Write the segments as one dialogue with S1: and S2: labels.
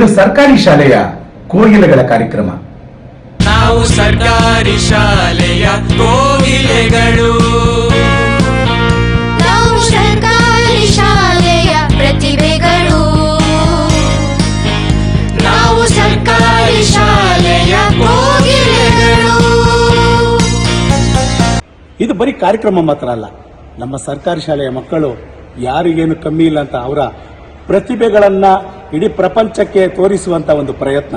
S1: ಇದು ಸರ್ಕಾರಿ ಶಾಲೆಯ ಕೋಗಿಲೆಗಳ ಕಾರ್ಯಕ್ರಮ.
S2: ನಾವು ಸರ್ಕಾರಿ ಶಾಲೆಯ ಕೋಗಿಲೆಗಳು,
S3: ನಾವು ಸರ್ಕಾರಿ ಶಾಲೆಯ ಪ್ರತಿಭೆಗಳು,
S2: ನಾವು ಸರ್ಕಾರಿ ಶಾಲೆಯ ಕೋಗಿಲೆಗಳು.
S4: ಇದು ಬರೀ ಕಾರ್ಯಕ್ರಮ ಮಾತ್ರ ಅಲ್ಲ, ನಮ್ಮ ಸರ್ಕಾರಿ ಶಾಲೆಯ ಮಕ್ಕಳು ಯಾರಿಗೇನು ಕಮ್ಮಿ ಇಲ್ಲ ಅಂತ ಅವರ ಪ್ರತಿಭೆಗಳನ್ನ ಇಡೀ ಪ್ರಪಂಚಕ್ಕೆ ತೋರಿಸುವಂತ ಒಂದು ಪ್ರಯತ್ನ.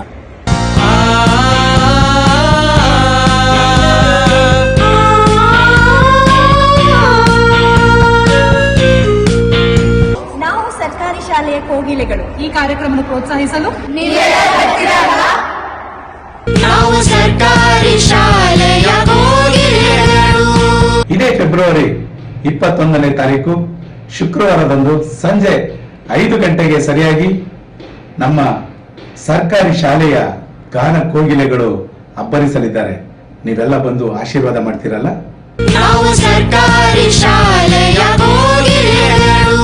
S5: ನಾವು ಸರ್ಕಾರಿ ಶಾಲೆಯ ಕೋಗಿಲೆಗಳು ಈ ಕಾರ್ಯಕ್ರಮವನ್ನು ಪ್ರೋತ್ಸಾಹಿಸಲು
S2: ನಾವು ಸರ್ಕಾರಿ ಶಾಲೆಯ ಕೋಗಿಲೆಗಳು.
S1: ಇದೇ ಫೆಬ್ರವರಿ 21ನೇ ತಾರೀಕು ಶುಕ್ರವಾರದಂದು ಸಂಜೆ 5 ಗಂಟೆಗೆ ಸರಿಯಾಗಿ ನಮ್ಮ ಸರ್ಕಾರಿ ಶಾಲೆಯ ಗಾನ ಕೋಗಿಲೆಗಳು ಅಬ್ಬರಿಸಲಿದ್ದಾರೆ. ನೀವೆಲ್ಲ ಬಂದು ಆಶೀರ್ವಾದ ಮಾಡ್ತೀರಲ್ಲ?
S2: ನಾವು ಸರ್ಕಾರಿ ಶಾಲೆಯ ಕೋಗಿಲೆಗಳು.